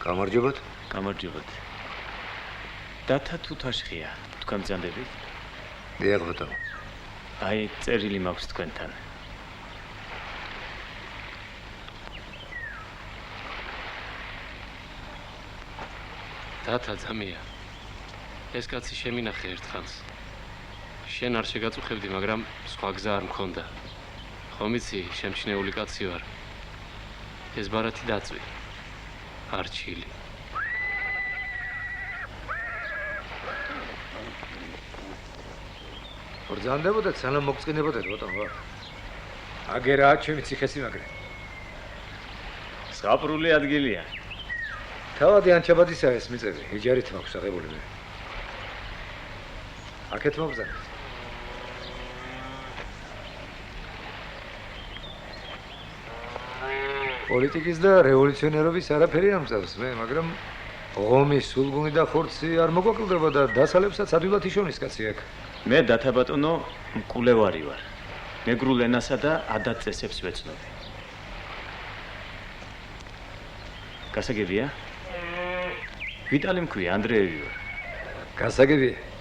გამარჯობათ. გამარჯობათ. დათა თუთაშხია, თქვენ ბრძანდებით? დიახ ბატონო. აი, წერილი მაქვს თქვენთან. დათა ძამია. ეს კაცი შემინახე ერთხანს. შენ არ შეგაწუხებდი, მაგრამ სხვა გზა არ მქონდა. ხომ იცი, შემჩნეული კაცი ვარ. ეს ბარათი დაწვი. არჩილი. ბრძანდებოდეთ, სანამ მოგწყინებოდეთ ბატონო. აგერაა ჩემი ციხესიმაგრე. ზღაპრული ადგილია. თავადი ანჩაბადისა ეს მიწები, იჯარით მაქვს აღებული მე. აქეთ მოგზავნეთ. პოლიტიკის და რევოლუციონერობის არაფერი ამწევს მე, მაგრამ ღომის სულგუნი და ხორცი არ მოგვაკლდება და დასალებსაც ადვილად იშონის კაცი აქ. მე დათა ბატონო მკვლევარი ვარ. მეგრულ ენასა და ადათ-წესებს ვეცნობი. გასაგებია? ვიტალი მქვია, ანდრეევი ვარ. გასაგებია.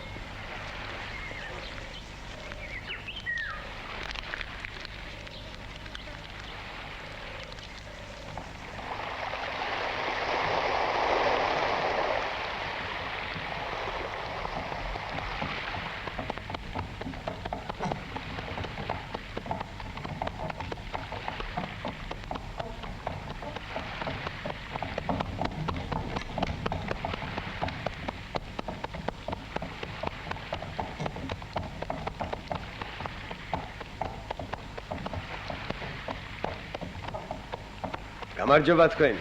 გამარჯობა თქვენ.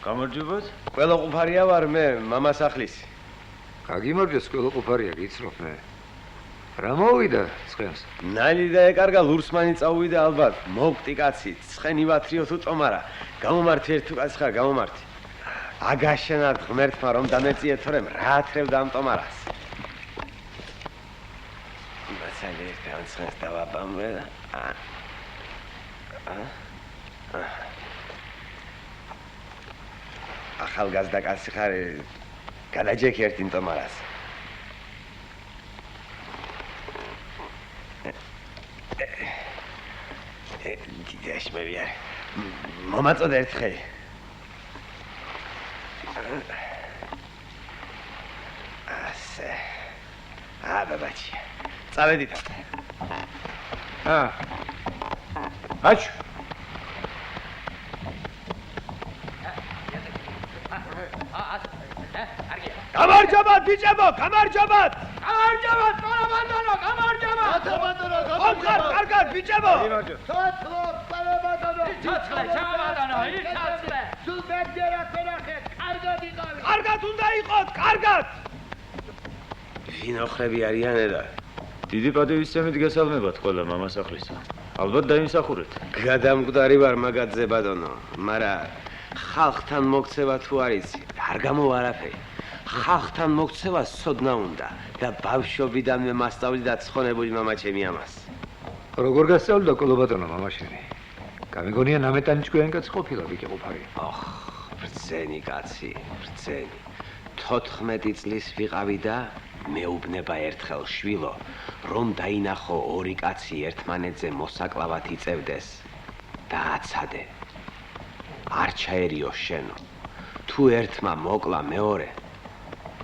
გამარჯობათ? ყველოყუფარია ვარ მე, მამასახლისი. გაგიმარჯოს, ყველოყუფარია, გიცნობ მე. რა მოვიდა ცხენს? ნალი და ეკარგა ლურსმანი წაუვიდა ალბათ. მოვკტი კაცი, ცხენი ვათრიო თუ წომარა. გამომართი ერთ თუ კაცი ხარ, გამომართი. აგაშენად ღმერთმა რომ დამეწიე თორემ რა ათრევდა ამ ტომარას. მასალე ერთ ცხენს დავაბამვე და ახალგაზრდა კაცი ხარ, გადაჯექი ერთი ტომარას. დიდაშ მე ვიარ. მომაწოდე ერთხელ. ასე. ბაბაჩი. წავედით. აჩ. გამარჯობათ ბიჭებო, გამარჯობათ! გამარჯობათ, პარაბანდონო, გამარჯობათ! პარაბანდონო, გამარჯობათ! კარგად ბიჭებო! ცოცხლო, პარაბანდონო! ცოცხლე, ჩამაბანდონო, იცოცხლე! სულ მეგდერად ვერახეთ, კარგად იყავით! კარგად უნდა იყოთ, კარგად! ვინოხრები არიან ედა? დიდი პატივისცემით გესალმებათ ყველა მამასახლისა. ალბათ დაიმსახურეთ. გადამკვდარი ვარ მაგაძე ბატონო, მაგრამ ხალხთან მოქცევა თუ არ იცი, არ გამოვა არაფერი. ხალხთან მოქცევა სოდნა უნდა და ბავშვობიდანვე მასწავლიდა ცხონებული მამაჩემი ამას. როგორ გასწავლდა კოლობატონო მამაშენი? გამიგონია ნამეტანიჭკვიანი კაცი ყოფილა ვიკეყოფარი. ბრძენი კაცი, ბრძენი. 14 წლის ვიყავი და მეუბნება ერთხელ შვილო, რომ დაინახო ორი კაცი ერთმანეთზე მოსაკლავად იწევდეს და აცადე. არ ჩაერიო შენო. თუ ერთმა მოკლა მეორე,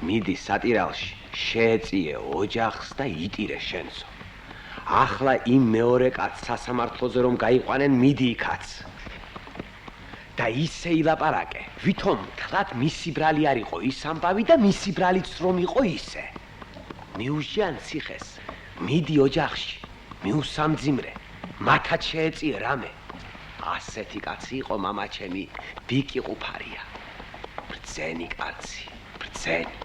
მიდი სატირალში, შეეწიე ოჯახს და იტირე შენцо. ახლა იმ მეორე კაცს სასამართლოზე რომ გაიყვანენ, მიდი იქაც. და ისე ილაპარაკე, ვითომ თლად მისი ბრალი არ იყო ის ამბავი და მისი ბრალიც რომ იყო ისე. მიუჟიან ციხეს, მიდი ოჯახში, მიუსამძიმრე, მათაც შეეწიე რამე. ასეთი კაცი იყო მამაჩემი, ვიკიყუფარია. ბრძენი კაცი, ბრძენი.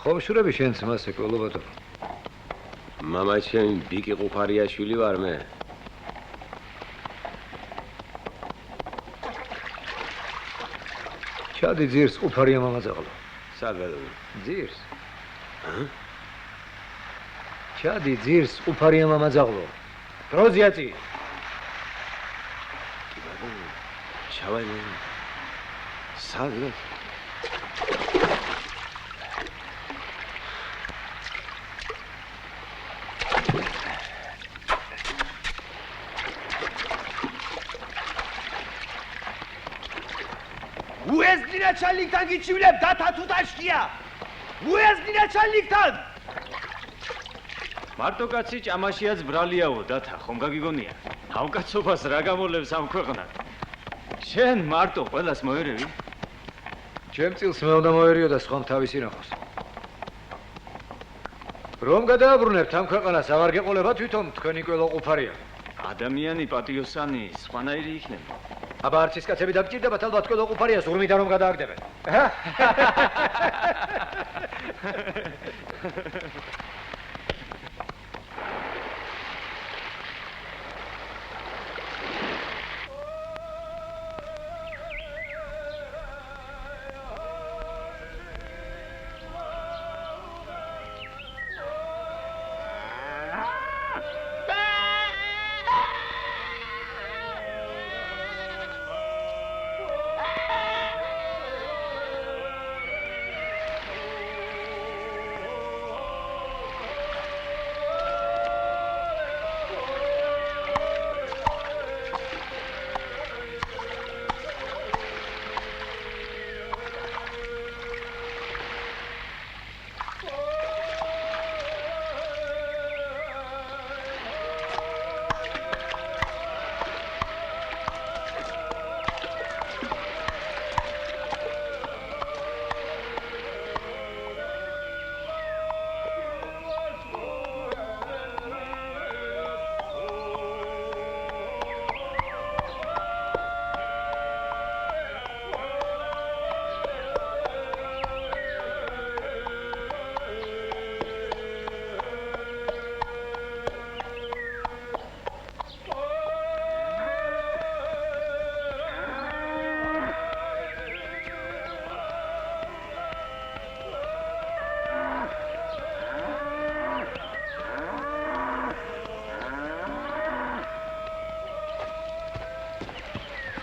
ხომშურები შენც მასე კოლობატონო. მამაჩემი ვიკიყუფარიაშვილი ვარ მე. ჩადი ძირს ყუფარია მამაძაღლო. სად გადავიდე? ძირს. ჩადი ძირს ყუფარია მამაძაღლო. დროზიაწი. ჩავაი. სად? უეზდი ნაჩალიკთან გიჩივლებ დათა თუ ტაშკია. უეზდი ნაჩალიკთან. მარტო კაცი ჭამაშიაც ბრალიაო დათა, ხომ გაგიგონია? ავკაცობას რა გამოლევს ამ ქვეყნად? შენ მარტო ყველას მოერევი? ჩემ წილს მე უნდა მოერიო და სხვამ თავისი ნახოს. რომ გადააბრუნებთ ამ ქვეყანას, აღარ გეყოლება თვითონ თქვენი ყველა ყოფარია. ადამიანი პატიოსანი სხვანაირი იქნება. აბა არც ის კაცები დაგჭირდებათ ალბათ ყველა ყოფარია ზურმიდან რომ გადააგდებენ.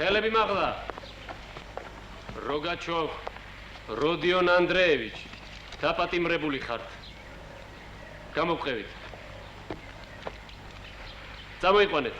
ხელები მაღლა. როგაჩოვ, როდიონ ანდრეევიჩ, დაპატიმრებული ხართ. გამოვყევით. წამოიყვანეთ.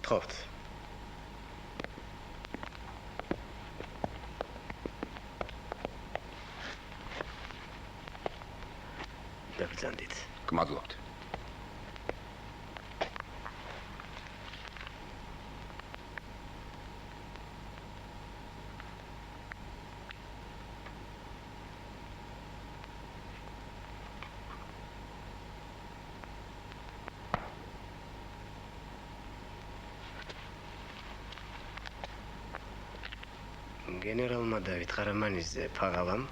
გთხოვთ. დაგძანდით. გმადლობთ. გენერალმა დავით ყარამანიძე ფაღავამ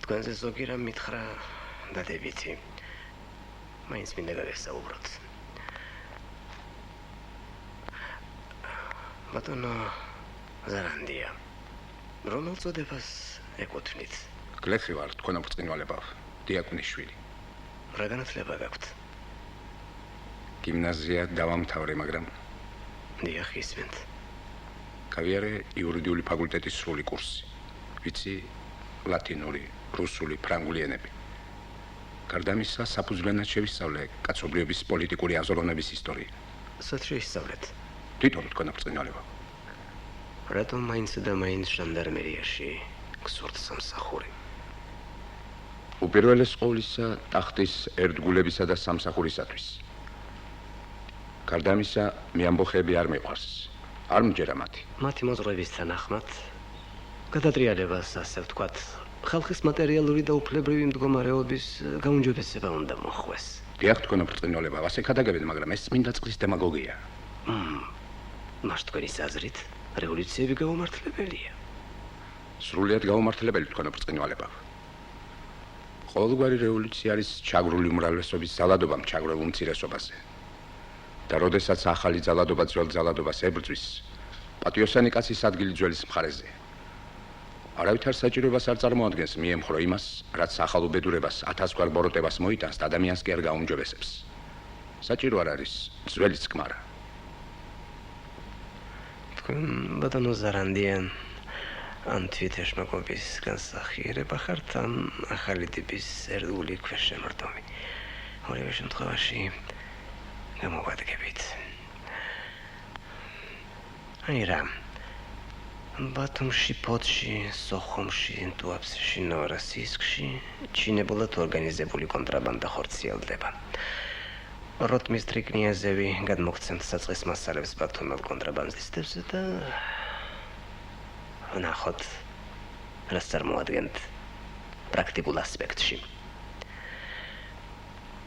თქვენზე ზოგი რამ მითხრა დადებითი. მაინც მინდა გავესაუბროთ. ბატონო ზარანდია, რომელ წოდებას ეკუთვნით? გლეხი ვარ თქვენო ბრწყინვალებავ, დიაკვნიშვილი. რა განათლება გაქვთ? გიმნაზია დავამთავრე, მაგრამ დიახ, ისმენთ. გავიარე იურიდიული ფაკულტეტის სრული კურსი. ვიცი ლათინური, რუსული, ფრანგული ენები. გარდა ამისა, საფუძვლიანად შევისწავლე კაცობრიობის პოლიტიკური აზროვნების ისტორია. სად შეისწავლეთ? თვითონ თქვენო ბრწყინვალებავ. რატომ მაინც და მაინც ჟანდარმერიაში გსურთ სამსახური? უპირველეს ყოვლისა, ტახტის ერთგულებისა და სამსახურისათვის. გარდა ამისა, მე ამბოხები არ მიყვარს. არ მჯერა მათი. მათი მოძღვრების თანახმად გადატრიალებას, ასე ვთქვათ, ხალხის მატერიალური და უფლებრივი მდგომარეობის გაუმჯობესება უნდა მოხდეს. დიახ, თქვენო ბრწყინვალებავ, ასე ქადაგებენ, მაგრამ ეს წმინდა წყლის დემაგოგია. მას თქვენის აზრით, რევოლუციები გაუმართლებელია. სრულიად გაუმართლებელი თქვენო ბრწყინვალებავ. ყოველგვარი რევოლუცია არის ჩაგრული უმრავლესობის ძალადობამ ჩაგრულ უმცირესობაზე. და როდესაც ახალი ძალადობა ძველ ძალადობას ებრძვის, პატიოსანი კაცის ადგილი ძველის მხარეზე. არავითარ საჭიროებას არ წარმოადგენს მიემხრო იმას, რაც ახალ უბედურებას, ათასგვარ ბოროტებას მოიტანს და ადამიანს კი არ გაუმჯობესებს. საჭირო არ არის ძველი წყმარა. თქვენ ბატონო ზარანდიან ან თვითეშმაკობის განსახიერება ხართ, ან ახალი ტიპის ერთგული ქვეშემორდომი. ორივე შემთხვევაში გამოვადგებით. აი რა. ბათუმში, ფოთში, სოხუმში, ტუაფსეში, ნოვოროსიისკში ჩინებულად ორგანიზებული კონტრაბანდა ხორციელდება. როტმისტრი კნიაზევი გადმოგცემთ საწყის მასალებს ბათუმელ კონტრაბანდისტებზე და ვნახოთ, რას წარმოადგენთ პრაქტიკულ ასპექტში.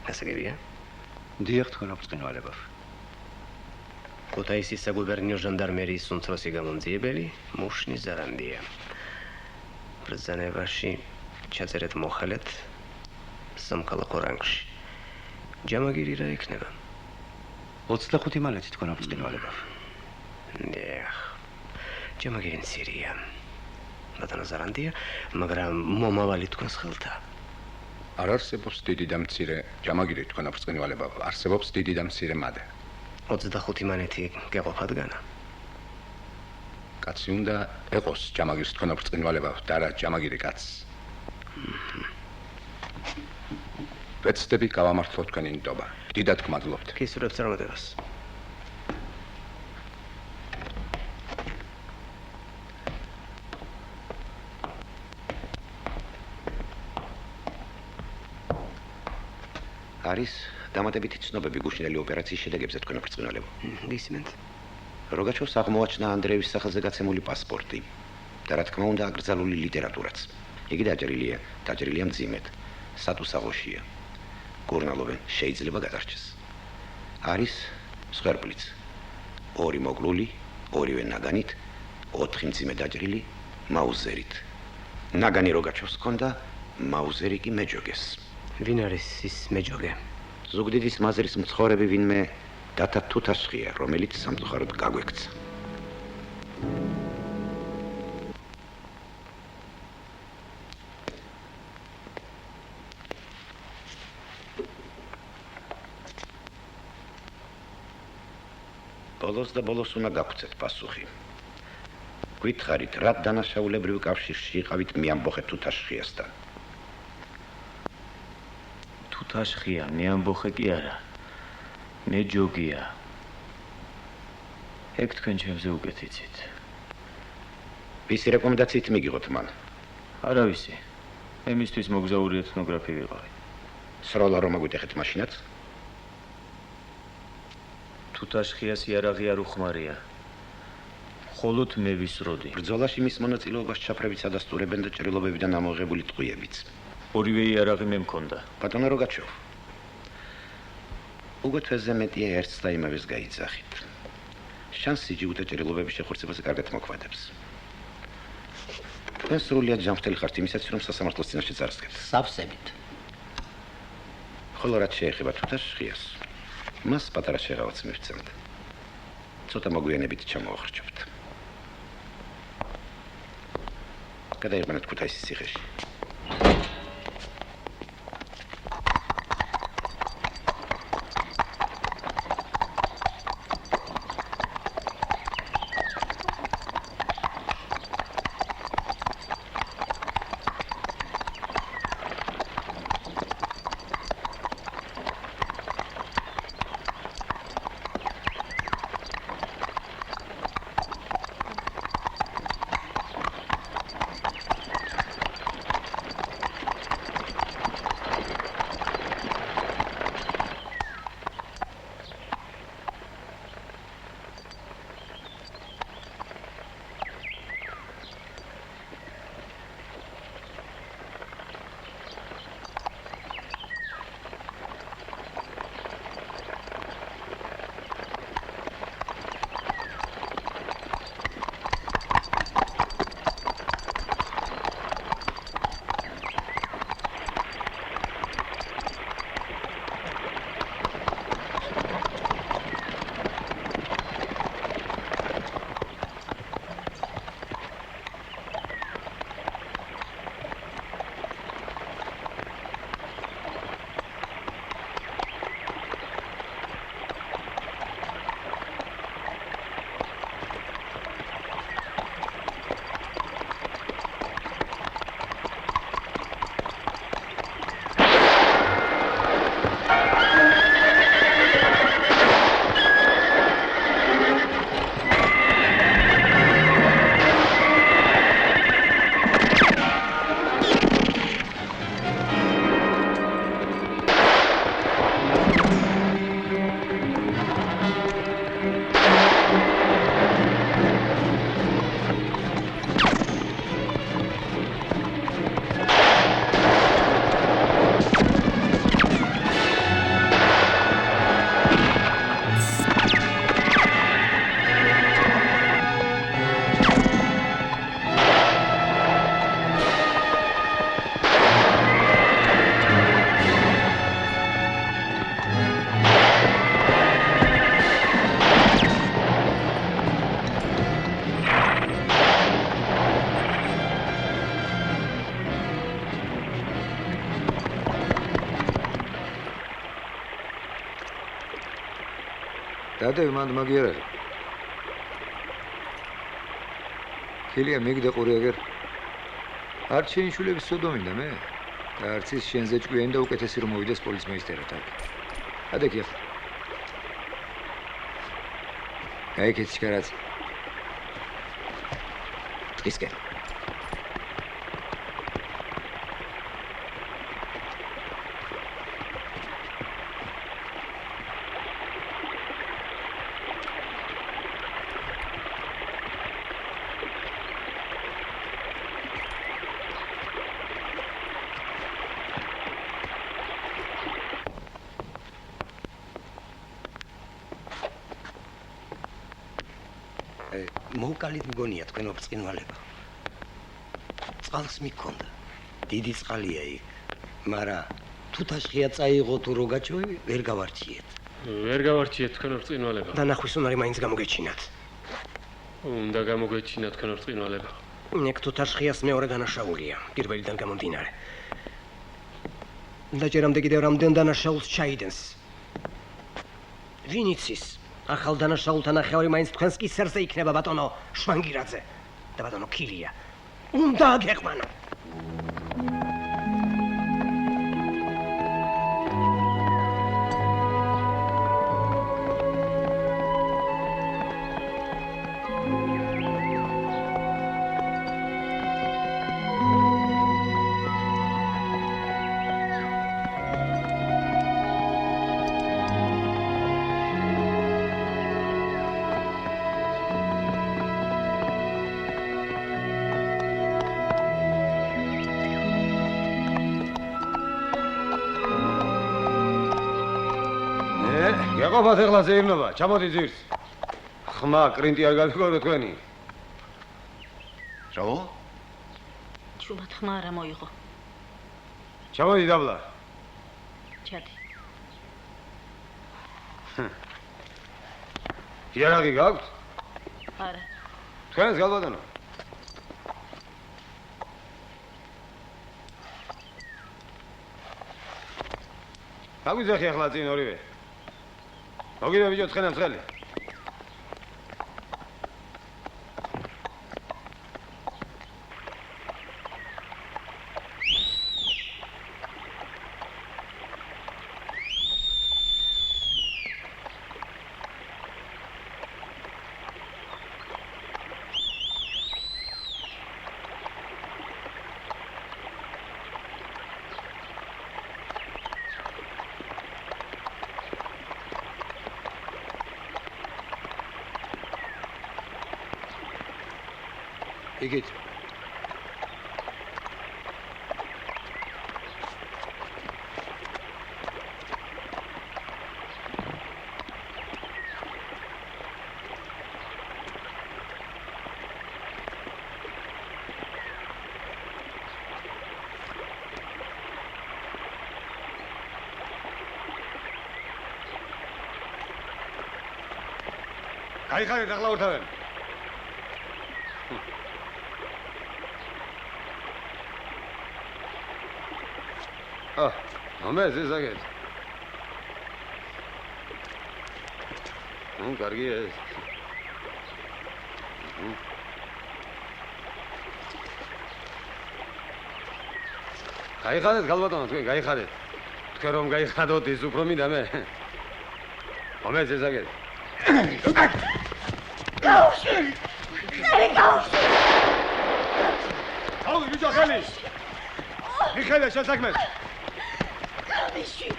გასაგებია? დიახ, თქვენო ბრწყინვალებავ. ქუთაისის საგუბერნიო ჟანდარმერიის უმცროსი გამომძიებელი მუშნი ზარანდია. ბრძანებაში ჩაწერეთ მოხალეთ სამკალაკო რანგში. ჯამაგირი რა იქნება? 25 მალეთი თქვენო ბრწყინვალებავ. დიახ. ჯამაგირი მცირეა. ბატონო ზარანდია, მაგრამ მომავალი თქვენს ხელთა. არ არსებობს დიდი და მცირე ჯამაგირი თქვენო ბრწყინვალებავ, არსებობს დიდი და მცირე მადე. 25 მანეთი გეყოფადგანა. კაცი უნდა ეყოს ჯამაგირს თქვენო ბრწყინვალებავ და არა ჯამაგირი კაცს. ვეცდები გავამართლოთ თქვენი ნდობა. დიდად გმადლობთ. გისურვებთ წარმატებას. არის დამატებითი ცნობები გუშინელი ოპერაციის შედეგებზე თქვენო ბრწყინვალებავ. გისმენთ? როგაჩოვს აღმოაჩინა ანდრეევის სახელზე გაცემული პასპორტი და რა თქმა უნდა აკრძალული ლიტერატურაც. იგი დაჭრილია მძიმედ, სატუსაღოშია. გურნალოვენ შეიძლება გადარჩეს. არის სხერბლიც. 2 მოგლული, 2-ვე ნაგანით, 4 მძიმე დაჭრილი მაუზერით. ნაგანი როგაჩოვს ჰქონდა, მაუზერი კი მეჯოგეს. ვინ არის ის მეჯოგე? ზუგდიდის მაზრის მცხოვრები ვინმე დათა თუთაშხია, რომელიც სამწუხაროდ გაგვექცა. ბოლოს უნდა გაგვცეთ პასუხი. გითხარით, რა დანაშაულებრივ კავშირში იყავით მე ამბოხე თუთაშხიასთან? თუთაშხია, მე ამბოხე კი არა. მე ჯოგია. ეგ თქვენ ჩემზე უკეთ იცით. ვისი რეკომენდაციით მიგიღოთ მან? არავისი. მე მისთვის მოგზაური ეთნოგრაფი ვიყავი. სროლა რომ აგვიტეხეთ მაშინაც? თუთაშხიას იარაღი არ უხმარია. მხოლოდ მე ვისროდი. ბრძოლაში მის მონაწილეობას ჩაფრებიც ადასტურებენ და ჭრილობებიდან ამოღებული ტყვიებიც. ორივე იარაღი მე მქონდა. ბატონო როგაჩოვ. უგოთვეზე მეტია ერთს და იმავეს გაიძახით. შანსი ჯიუტე ჭრილობების შეხორცებაზე კარგად მოქმედებს. თქვენ სრულიად ჯანმრთელი ხართ იმისაც, რომ სასამართლოს წინაშე წარსდგებთ. სავსებით. ხოლო რაც შეეხება თუთაშხიას, მას პატარა შეღავაც მივცემთ. ცოტა მოგვიანებით ჩამოვახრჩობთ. გადაიყვანეთ ქუთაისის ციხეში. დადები მანდ მაგიარარი. ქილია მიგდე ყურიაგერ. არ შენიშულების სოდომინდა მე. და არც ის შენზე ჭკვიანი და უკეთესი რომ მოვიდეს პოლიცმეისტერად აქ. ადექი ახლა. გაიქეთ შკარაც. ისკენ. მოვკალით მგონია თქვენ ოფწინვალება. წყალს მიქონდა. დიდი წყალია იქ. მაგრამ თუთაშხია წაიღო თუ როგაჩოვი ვერ გავარჩიეთ. ვერ გავარჩიეთ თქვენ ოფწინვალება. დანახვის უნარი მაინც გამოგეჩინათ. უნდა გამოგეჩინათ თქვენ ოფწინვალება. ნეკ თუთაშხიას მეორე დანაშაულია, პირველიდან გამომდინარე. დაჭერამდე კიდევ რამდენ დანაშაულს ჩაიდენს. ვინ იცის? ახალ დანაშაულთან ახევრი მაინც თქვენს კისერზე იქნება ბატონო შვანგირაძე და ბატონო ქილია. უნდა გეყვანო. ყოფათ ეხლა ზეიმნობა, ჩამოდი ძირს. ხმა კრინტი არ გაგიგორო თქვენი. რა? შუმად ხმა არ მოიღო. ჩამოდი დაბლა. ჩადი. იარაღი გაქვთ? არა. თქვენს გალბატონო. გაგვიძახი ახლა წინ ორივე. მოგიდა ბიჭო ცხენა მცხელი. იგით. გაიხარეთ ახლა ორთავენ. ამეს ეს აგეთ. კარგია ეს. გაიხარეთ გალბატონო, თქვენ გაიხარეთ. თქვენ რომ გაიხადოთ ის უფრო მინდა მე. ამეს ეს აგეთ. გაუშვი! აუ, ბიჭო, ხელი! მიხელა შესაქმეს. გამიშვი!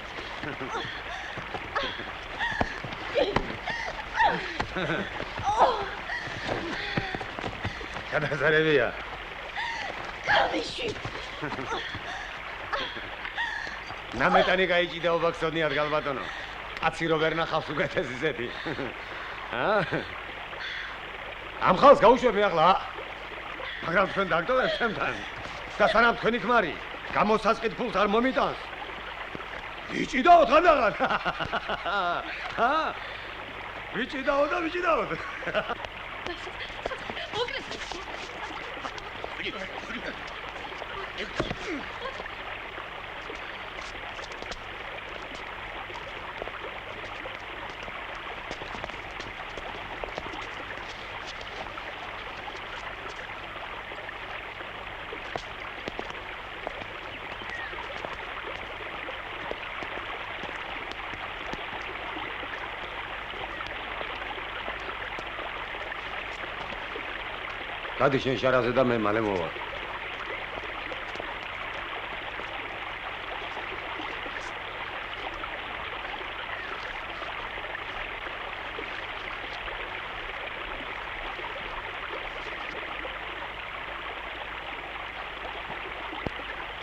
გადასარევია. გამიშვი! ნამეტანი გაიჭიდა უბაქსონი არ გალბატონო. კაცი რო ვერ ნახავს უკეთეს ისეთი. ამ ხალს გაუშვებ მე ახლა. მაგრამ თქვენ დაგტოვებთ ჩემთან. და სანამ თქვენი ქმარი გამოსასყიდ ფულს არ მომიტანს. ვიჭიდაო თანაღან. ვიჭიდაო და ვიჭიდაო. გადი შენ შარაზე და მე მალე მოვა.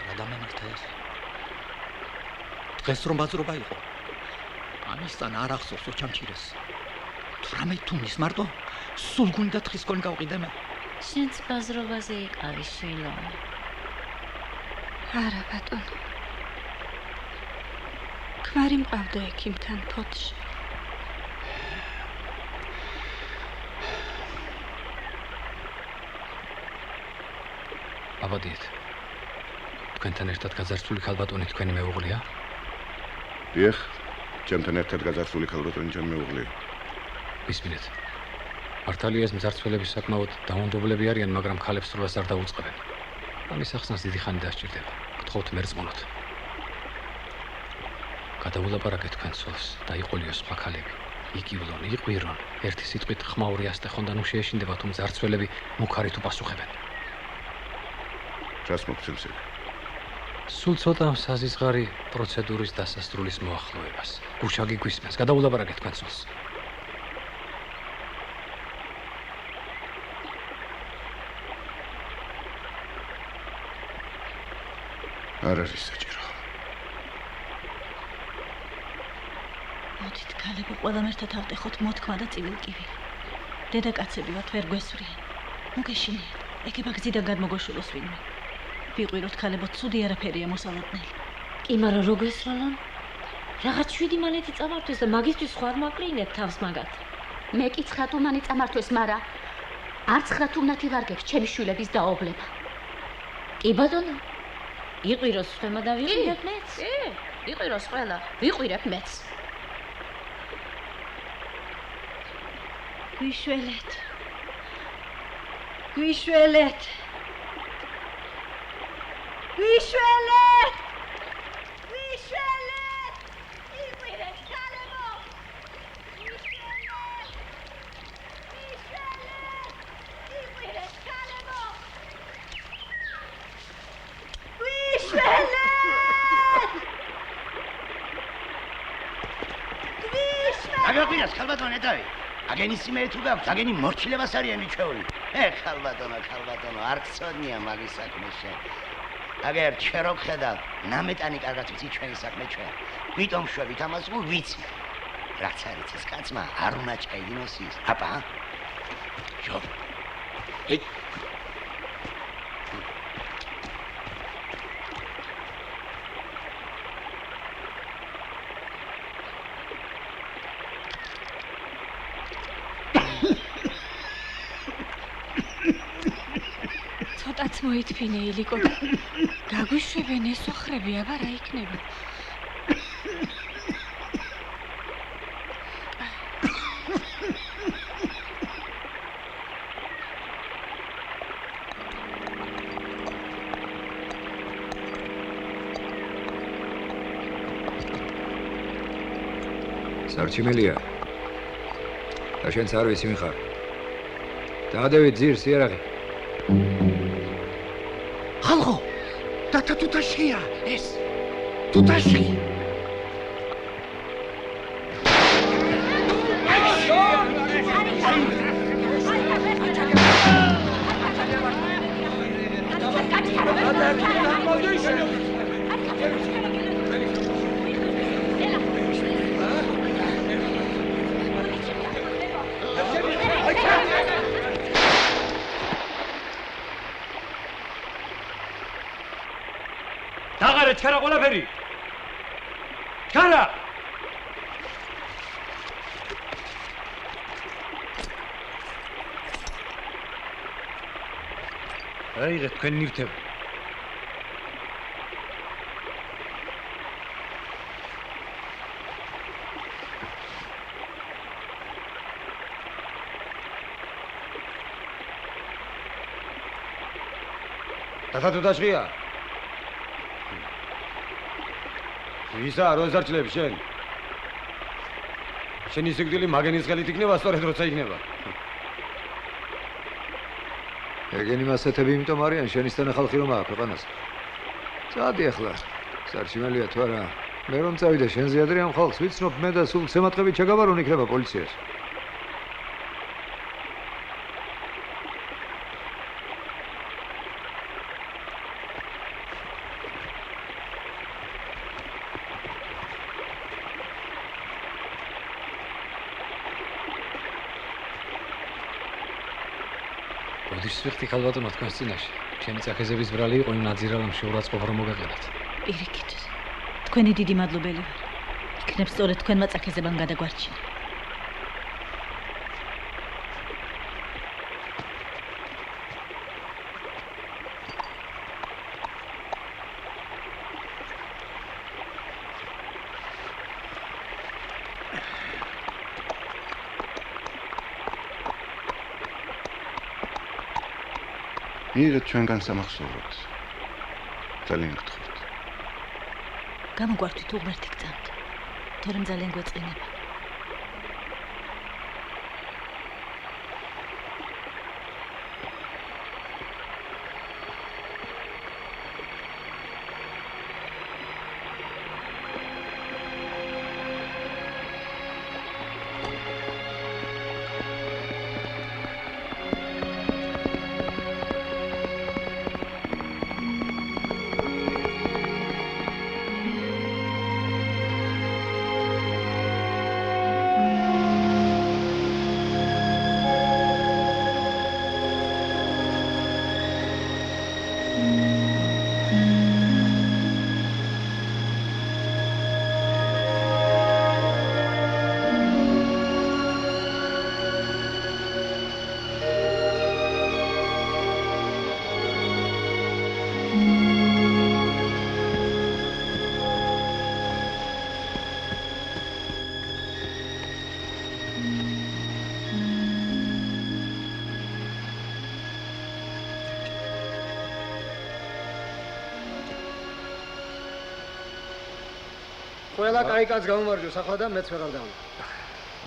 რა დამემართა ეს? დღეს რომ ბაზრობა იყო. ამისთან არ ახსოვს ოჩამჩირეს. თურმე თუნის მარტო სულ გუნდა თხის კონ გავყიდე მე. შენც ბაზრობაზე იყავი შვილო. არა ბატონო. ქმარი მყავდა ექიმთან ფოთში. აბადიეთ. თქვენთან ერთად გაძარცული ქალბატონი თქვენი მეუღლეა? დიახ, ჩემთან ერთად გაძარცული ქალბატონი ჩემი მეუღლეა. ისმინეთ. მართალია ეს მძარცველები საკმაოდ დაუნდობლები არიან, მაგრამ ქალებს როლას არ დაუწყებენ. ამის ახსნას დიდი ხანი დასჭირდება. გთხოვთ მერწმუნოთ. გადაულაპარაკეთ თქვენ ცოლს და იყოლიო სხვა ქალები. იგივლონ, იყვირონ, ერთი სიტყვით ხმაური ასტეხონ და ნუ შეეშინდება თუ მძარცველები მუქარით უპასუხებენ. რას მოგცემს ეგ? სულ ცოტა საზიზღარი პროცედურის დასასრულის მოახლოებას. გუშაგი გვისმენს, გადაულაპარაკეთ თქვენ ცოლს. არ არის საჭირო. მივხვდით, ქალებო, ყველამ ერთად ავტეხოთ მოთქმა და წივილკივი. დედაკაცები ვართ, ვერ გვესვრიან. მოგეშინიათ, ეგება გზიდან გადმოგოშულოს ვინმე. ვიყვიროთ, ქალებო, ცუდი არაფერია მოსალოდნელი. კი, მაგრამ რო გესროლონ? რაღაც 7 მანეთი წამართვეს და მაგისტრის სხვა მოაკრინეთ თავს მაგათ. მე კი 9 თუმანი წამართვეს, მაგრამ არც 9 თუმნათი ვარ გექ ჩემი შვილების დაობლება. კი ბატონო. იყვიროს ხემა და ვიყიდეთ მეც? კი, იყვიროს ყველა. ვიყვირებ მეც. გვიშველეთ. გვიშველეთ. გვიშველეთ. გვიშველეთ. იყვირეთ ქალებო. გვიშველეთ. გვიშველეთ. იყვირეთ ქალებო. გვიშველეთ. აგაგვინას ქალბატონო დავი. აგენისიმე თუ გაქვს, აგენი მორჩილებას არიან მიჩეული. ქალბატონო, არ გწოდნია მაგის საქმე შენ. აგერ ჩვენ რო ხედავ, ნამეტანი კარგად ვიცი ჩვენი საქმე ჩვენ. ვიტომ შვებით ამას ვიცი. რაც არის ეს კაცმა არ უნდა ჩაიდინოს ის. აპა. ჯო. ეი. ცოტაც მოითფინე ილიკო და გაგვიშვებენ ეს ოხრები, აბა რა იქნება? სარჩიმელია და შენც არ ვიცი მიხარ. დაადევით ძირს იარაღი. ხალხო, დათა თუთაშია ეს. თუთაში. დაღარა ჩქარა ყველაფერი. ჩქარა. აიღეთ თქვენი ნივთები. დათა თუთაშია. ვისა რო ეზარჩლები შენ? შენი სიკვდილი მაგენის ხელით იქნება, სწორედ როცა იქნება. ეგენი მასეთები იმიტომ არიან შენისთანა ხალხი რომ აქვს ქვეყანას. წადი ახლა. სარჩიმელია თუ არა? მე რომ წავიდე შენზე ადრე ამ ხალხს ვიცნობ მე და სულ ცემატყებით ჩაგავარონ იქნება პოლიციაში. ვიხდი ქალბატონო თქვენს წინაშე. ჩემი წახეზების ბრალი იყო იმ ნაძირალამ შეურაცხყოფა რომ მოგაყენოთ. პირიქით. თქვენი დიდი მადლობელი ვარ. იქნებ სწორედ თქვენმა წახეზებამ გადაგვარჩინა. მიიღეთ ჩვენგან სამახსოვროდ. ძალიან გთხოვთ. გამოგვართვით უღმერთი გწამთ. თორემ ძალიან გვეწყინება. ყველა კაი კაცს გამომარჯოს ახლა და მეც ვეღარ დავნა.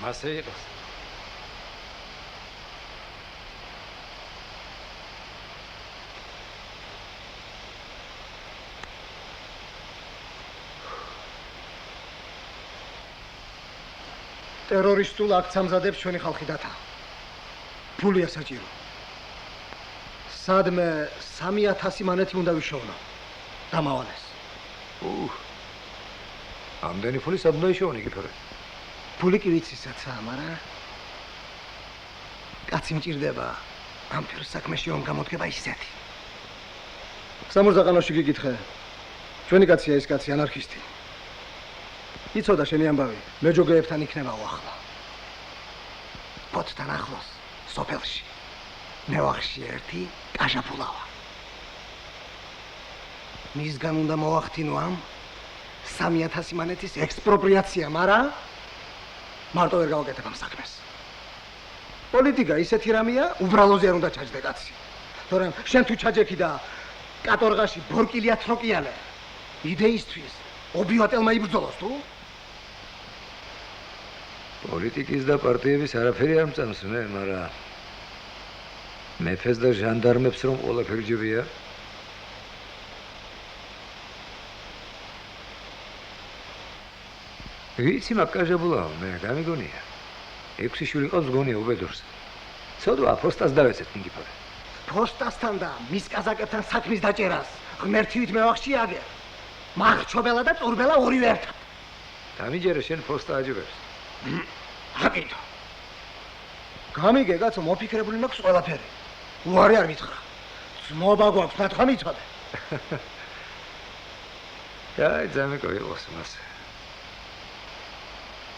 მასე იყოს. ტერორისტულ აქტს ამზადებს ჩვენი ხალხი დათა. ფულია საჭირო. სადმე 3000 მანეთი უნდა ვიშოვნო. დამავალეს. ამდენი ფული სად უნდა იშოვნი კიფერე? ფული კი ვიცი საცა, მაგრამ კაცი მჭირდება ამ ფერ საქმეში რომ გამოდგება ისეთი. სამურზაყანოში გიკითხე. ჩვენი კაცია ეს კაცი ანარქისტი. იცოდა შენი ამბავი, მეჯოგეებთან იქნებაო ახლა. პოტთან ახლოს, სოფელში. ნევახში ერთი კაჟაფულავა. მისგან უნდა მოვახდინო ამ 3000 მანეთის ექსპროპრიაცია, მაგრამ მარტო ვერ გავაკეთებ ამ საქმეს. პოლიტიკა ისეთი რამეა, უბრალოზე არ უნდა ჩაჯდე კაცი. თორემ შენ თუ ჩაჯექი და კატორღაში ბორკილია თროკიალე, იდეისთვის ობიატელმა იბრძოლოს თუ? პოლიტიკის და პარტიების არაფერი არ მწამს მე, მაგრამ მეფეს და ჟანდარმებს რომ ყველაფერი ჯობია? ვიცი მაკაჟებულა, მე გამიგონია. 6 შვილი ყავს გონია უბედურს. ცოდვა ფოსტას დავეცეთ ნიკიფორე. ფოსტასთან და მის კაზაკებთან საქმის დაჭერას ღმერთივით მევახში აგერ. მახჩობელა და წურბელა ორივე ერთად. დამიჯერე შენ ფოსტა აჯობებს. აკეთო. გამიგე კაცო, მოფიქრებული მაქვს ყველაფერი. უარი არ მითხრა. ძმობა გვაქვს, ნათხა მიცოდე. აი, ძამეკო იყოს მას.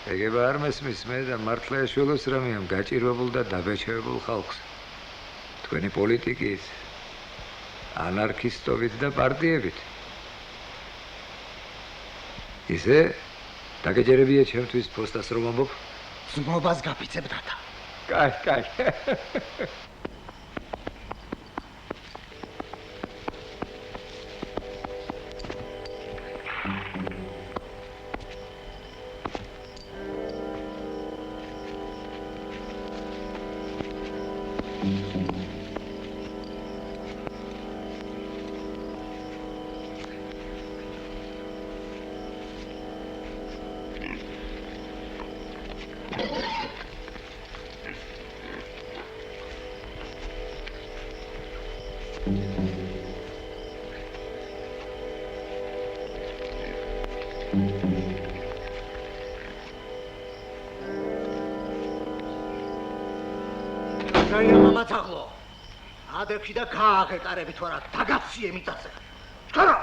ეგება არ მესმის მე და მართლა ეშველოს რამე ამ გაჭირვებულ და დაბეჭებულ ხალხს. თქვენი პოლიტიკით, ანარქისტობით და პარტიებით. ისე დაგეჯერებია ჩემთვის ფოსტას რომ ამბობ? ძმობას გაფიცებ დათა. კაი. მამაცაღლო ადექში და გააღეკარები თუ არა დაგაციე მიწაზე ჩქარა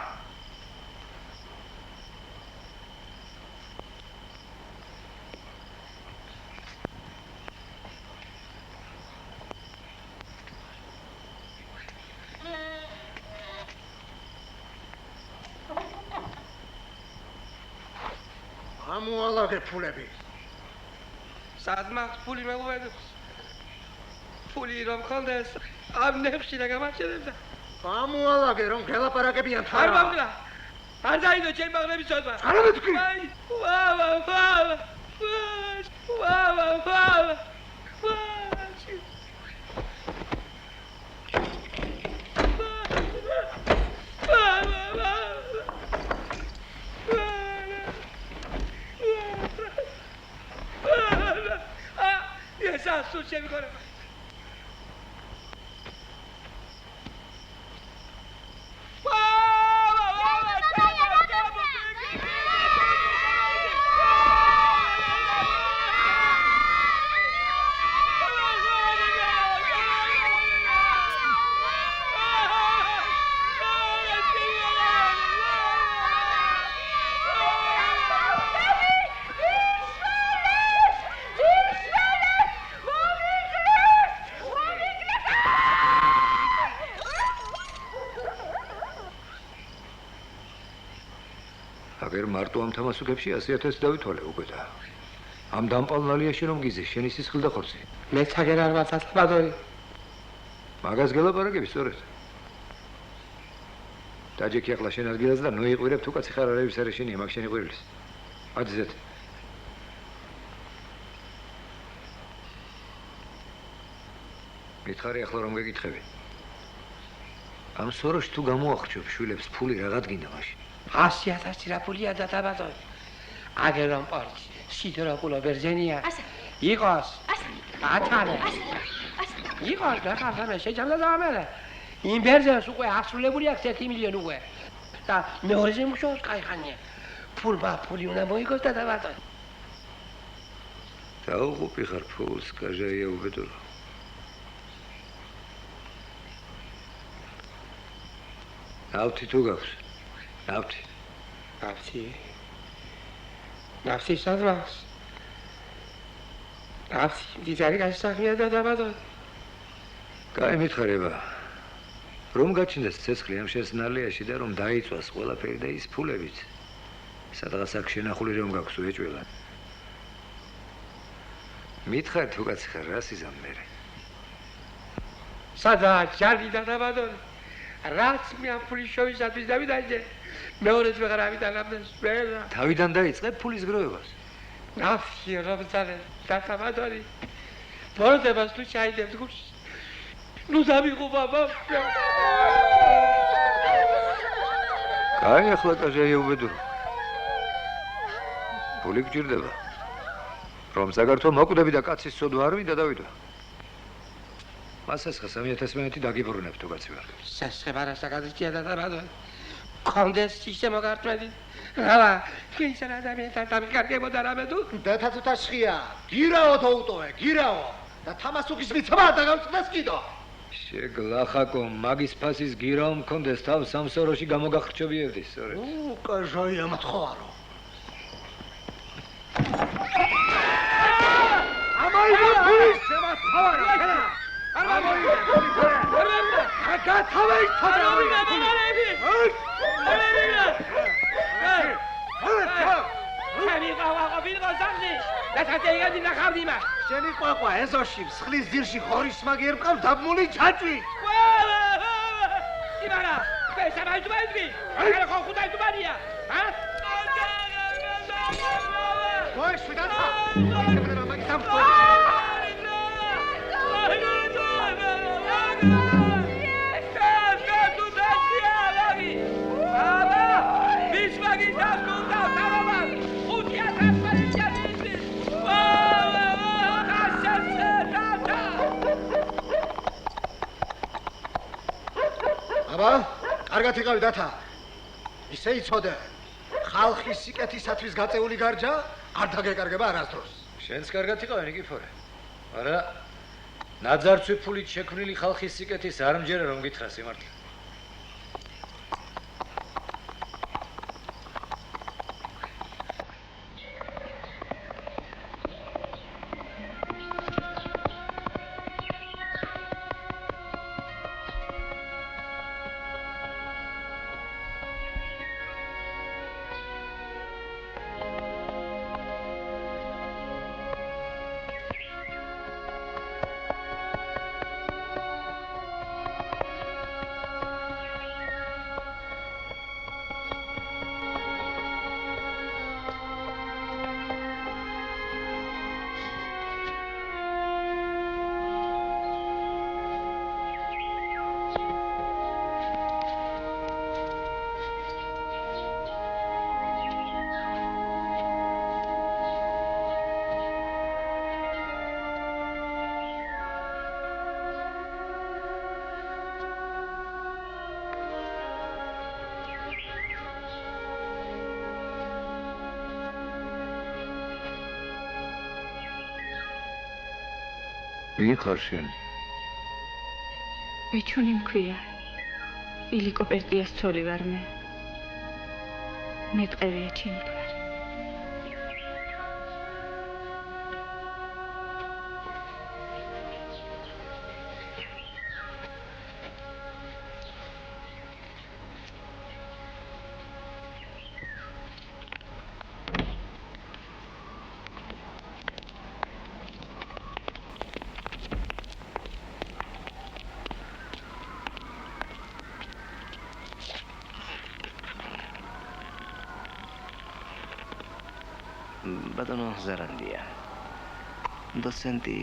ამოალაგე ფულები სადმა ფული მეუბედებს ფული რომ ხონდეს ამ ნეხში და გამარჯვებდა ამოალაგე რომ გელაპარაკებიან თუ არ მომგლა არ დაიდო ჩემ ბაღლების სოძმა არა მეთქვი ვა სულ შემიგონება მარტო ამ თამასუქებში 100,000 დავითვალე უკვე და ამ დამპალნალიაში რომ გიზე შენ ისის ხილდა ხორცი მე ცაგერ არ ვაცასაბადორი მაგას გელაპარაკები სწორედ დაჯექი ახლა შენ ადგილას და ნოიყვირებ თუ კაცი ხარ არის არის შენია მაგ შენი ყვირილის აძეთ. მითხარი ახლა რომ გეკითხები. ამ სოროში თუ გამოახჩობ შვილებს ფული რაღაც გინდა მაშინ. 100,000 რა ფულია დათაბადო. აგერონ პორჩი, სიდრო პულო ბერძენია. იყოს. ათალე. იყოს და ხარხამე შეჭამდა დამერე. იმ ბერძენს უკვე ასრულებული აქვს 1 მილიონი უკვე. და მეორეზე მუშაობს кайხანია. ფული უნდა მოიგოს დათაბადო. დაუღუპი ხარ ფულს, კაჟაია უბედურო. ნავთი თუ გაქვს? ნავთი სადრას. ნავთი დიდარი გასახია დათაბადო. კაი მითხარება. რომ გაჩნდეს ცეცხლი ამ შესნალიაში და რომ დაიწვას ყველაფერი და ის ფულებიც. სადღაც აქ შენახული რომ გაქვს უეჭველად. მითხარ თუ კაცი ხარ რა სიზამ მერე. სადაა ჯარი დათაბადო. რაც მე ამ ფულის შოვისათვის დავიდაჭე. მეორეც ვეღარავი დაგამდეს ვერა. თავიდან დაიწყებ ფულის გროვებას. ნავთი რობცალე დათაბადორი. ბოროტებას თუ ჩაიდებთ გულში. ნუ დამიღუპა ბაბა. კაი ახლა კაჟაია უბედურო. ფული გჭირდება. რომ ზაგართო მოკვდები და კაცის სოდვა არ მინდა დავიდო. მასეს ხა 3000 მონეტი დაგიბრუნებ თუ კაცი ვარ. სასხება რასაკაცია დათაბადო. კონდეს სისტემა გარტვედი. რავა, ის რა ადამიანთან დამიკარგებოდა რამე თუ? დათათუთა შხია. გირაო თოუტოვე, გირაო. და თამასუქის მიცმა დაგავწყდეს კიდო. შეგლახაკო, მაგის ფასის გირაო მქონდეს თავ სამსოროში გამოგახრჩობიებდი, სწორედ. კაჟაია მათხოვარო. ამაი ფულის შემათხოვარო, ხენა. შენი ყვაყვა ეზოში მსხლის ძირში ხორის მაგერ მყავს დაბმული ჩაჭვი. იმარა, ფესაბაი თუბაი. აგარ ხო ხუთაი თუბანია. ჰა? ვაი, შვიდანა. მაგის ამ აბა, კარგად იყავი დათა. ისე იცოდე. ხალხის სიკეთისათვის გაწეული გარჯა არ დაგეკარგება არასდროს. შენც კარგად იყავი ნიკიფორე. არა, ნაძარცვი ფულით შექმნილი ხალხის სიკეთის არ მჯერა რომ გითხრა სიმართლე. ვინ ხარ შენ? მეჩუნი მქვია. ილიკო პერტიას ცოლი ვარ მე. მეტყევია ჩემი თვალი. ბატონო ზარანდია. დოცენტი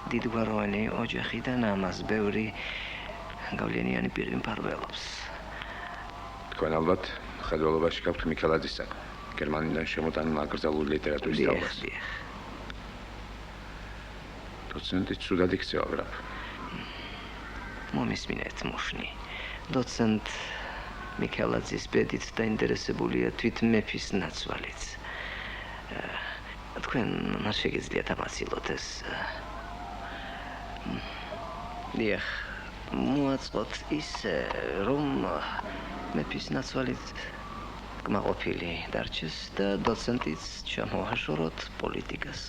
დიდგვაროვანი ოჯახიდან ამას ბევრი გავლენიანი პირი მფარველობს. თქვენ ალბათ ხედველობაში გაქვთ მიქელაძის საქმე. გერმანიდან შემოტანილ აკრძალული ლიტერატურის სწავლას. დოცენტი ცუდად იქცევა გრაფ. მომისმინეთ მუშნი. დოცენტ მიქელაძის ბედით დაინტერესებულია თვით მეფის ნაცვალიც. თქვენ არ შეგიძლიათ ამაცილოთ ეს. დიახ, მოაწყოთ ისე, რომ მეფის ნაცვალით კმაყოფილი დარჩეს და დოცენტიც ჩამოაშოროთ პოლიტიკას.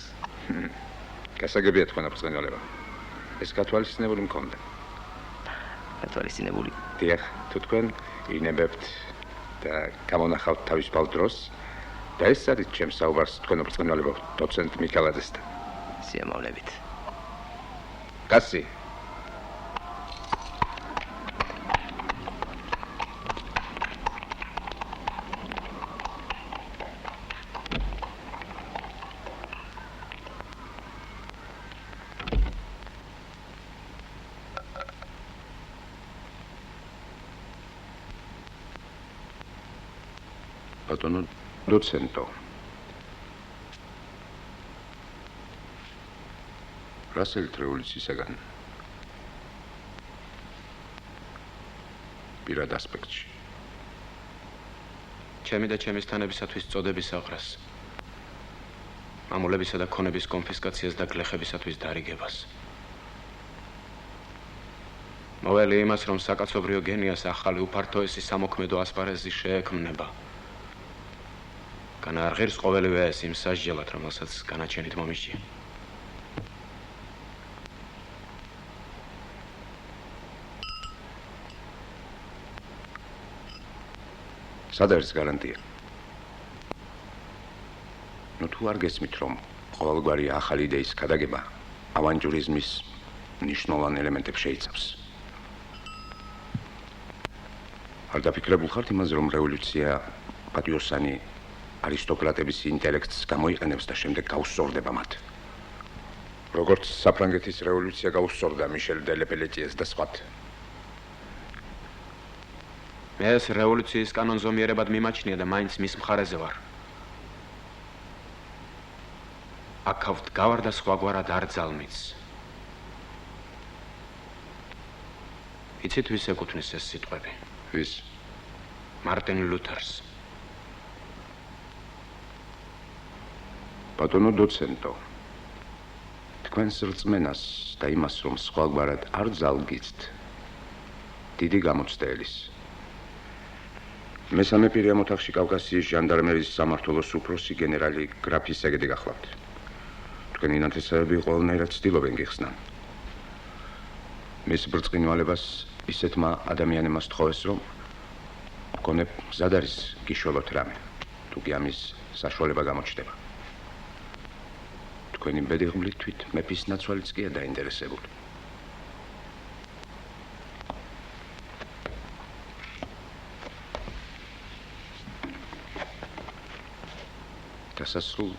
გასაგებია თქვენ აფრთხილება. ეს გათვალისწინებული მქონდა. გათვალისწინებული? დიახ, თუ თქვენ ინებებთ და გამონახავთ თავისუფალ დროს და ეს არის ჩემს საუბარს თქვენ აფრთხილებო დოცენტ მიქელაძესთან. სიამოვნებით. კაცი ბატონო დოცენტო რასელით რევოლუციისაგან პირად ასპექტში ჩემი და ჩემის თანებისათვის წოდების აღრას მამულებისა და ქონების კონფისკაციას და გლეხებისათვის დარიგებას მოველი იმას რომ საკაცობრიო გენიას ახალი უფართოესი სამოქმედო ასპარეზი შეექმნება განა არ ღირს ყოველივე ეს იმ სასჯელად, რომელსაც განაჩენით მომისჯია. სად არის გარანტია? ნუ თუ არ გესმით, რომ ყოველგვარი ახალი იდეის ქადაგება ავანტიურიზმის მნიშვნელოვან ელემენტებს შეიცავს. არ დაფიქრებულ ხართ იმაზე, რომ რევოლუცია პატიოსანი არისტოკრატების ინტელექტს გამოიყენებს და შემდეგ გაუსწორდება მათ. როგორც საფრანგეთის რევოლუცია გაუსწორდა მიშელ დე ლეპელეტიეს და სხვათ. მე ეს რევოლუციის კანონზომიერებად მიმაჩნია და მაინც მის მხარეზე ვარ. აქავთ გავარ და სხვაგვარად არ ძალმიც. იცით ვის ეკუთვნის ეს სიტყვები? ვის? მარტინ ლუთერს. ბატონო დოცენტო, თქვენს რწმენას და იმას, რომ სხვაგვარად არ ძალგიცთ, დიდი გამოცდელის. მესამე პირია მოთახში კავკასიის ჟანდარმერიის სამმართველოს უფროსი გენერალი გრაფი სეგედი გახლავთ. თქვენი ნათესავები ყველნაირად ცდილობენ გიხსნან. მის ბრწყინვალებას ისეთმა ადამიანებმა სთხოვეს, რომ მგონებ მზად არის გიშველოთ რამე, თუ კი ამის საშუალება გამოჩნდება. თქვენი ბედიღმლით თვით მეფის ნაცვალიც კი არ დაინტერესებული. დასასრულ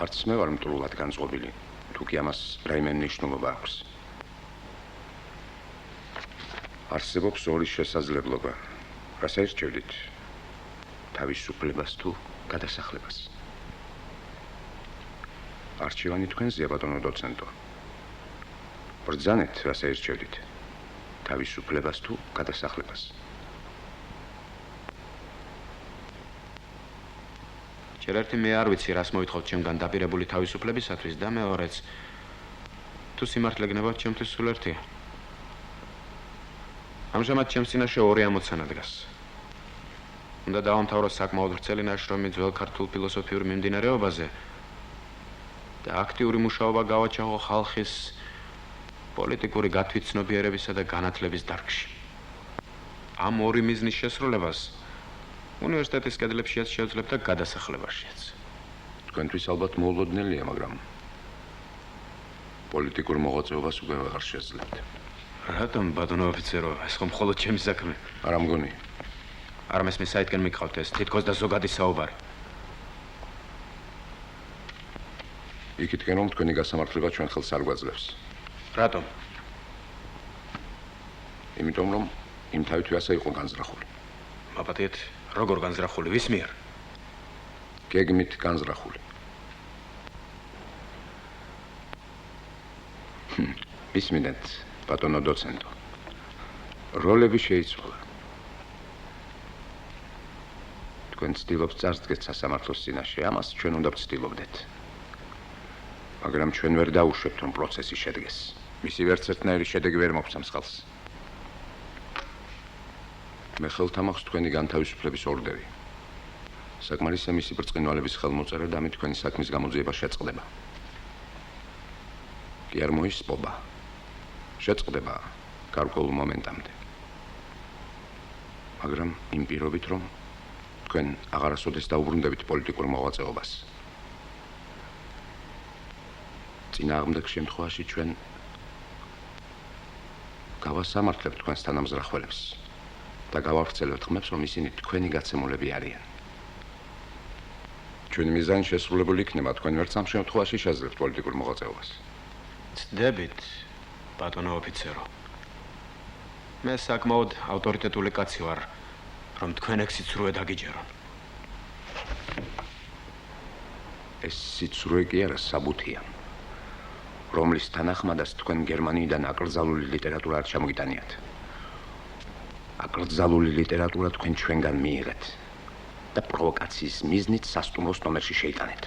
არც მე ვარ მტრულად განწყობილი, თუ კი ამას რაიმე მნიშვნელობა აქვს. არსებობს ორი შესაძლებლობა. რას აირჩევდით? თავისუფლებას თუ გადასახლებას? არჩევანი თქვენზეა, ბატონო დოცენტო. ბრძანეთ, რას აირჩევდით? თავისუფლებას თუ გადასახლებას? ერთ მე არ ვიცი რას მოითხოვთ ჩემგან დაპირებული თავისუფლებისათვის და მეორეც თუ სიმართლე გნებავთ ჩემთვის სულ ერთია. ამჟამად ჩემს წინაშე ორი ამოცანა დგას. უნდა დავამთავროს საკმაოდ ვრცელი ნაშრომი ძველ ქართულ ფილოსოფიურ მიმდინარეობაზე და აქტიური მუშაობა გავაჩაღო ხალხის პოლიტიკური გათვითცნობიერებისა და განათლების დარგში. ამ ორი მიზნის შესრულებას უნივერსიტეტის კედლებშიაც შევძლებთ და გადასახლებაშიაც. თქვენთვის ალბათ მოულოდნელია, მაგრამ პოლიტიკურ მოღვაწეობას უკვე აღარ შეძლებთ. რატომ, ბატონო ოფიცერო, ეს ხომ მხოლოდ ჩემი საქმე? არა მგონი. არ მესმის საითკენ მიყავთ ეს, თითქოს და ზოგადი საუბარი. იქითკენ რომ თქვენი გასამართლება ჩვენ ხელს არ გვაძლევს. რატომ? იმიტომ რომ იმ თავით ვასა იყო განზრახული. მაპატიეთ, როგორ განზრახული, ვის მიერ? გეგმით განზრახული. მისმინეთ, ბატონო დოცენტო. როლები შეიცვალა. თქვენ ცდილობთ წარსდგეთ სასამართლოს წინაშე, ამას ჩვენ უნდა ვცდილობდეთ. მაგრამ ჩვენ ვერ დაუშვებთ, რომ პროცესი შედგეს. მისი ვერც ერთნაირი შედეგი ვერ მოგცემს ხელს. მე ხელთ ამაქვს თქვენი განთავისუფლების ორდერი. საკმარისია მისი ბრწყინვალების ხელმოწერა და ამით თქვენი საქმის გამოძიება შეწყდება. კი არ მოისპობა. შეწყდება გარკვეულ მომენტამდე. მაგრამ იმ პირობით, რომ თქვენ აღარასოდეს დაუბრუნდებით პოლიტიკურ მოღვაწეობას. წინააღმდეგ შემთხვევაში ჩვენ გავასამართლებთ თქვენს თანამზრახველებს და გავავრცელებთ ხმებს, რომ ისინი თქვენი გაცემულები არიან. ჩვენი მიზანი შესრულებული იქნება, თქვენ ვერც ამ შემთხვევაში შეძლებთ პოლიტიკურ მოღვაწეობას. ცდებით, ბატონო ოფიცერო. მე საკმაოდ ავტორიტეტული კაცი ვარ, რომ თქვენ ეგ სიცრუე დაგიჯერონ. ეს სიცრუე კი არა, საბუთია, რომლის თანახმადაც თქვენ გერმანიიდან აკრძალული ლიტერატურა არ ჩამოგიტანიათ. აკრძალული ლიტერატურა თქვენ ჩვენგან მიიღეთ და პროვოკაციის მიზნით სასტუმროს ნომერში შეიტანეთ.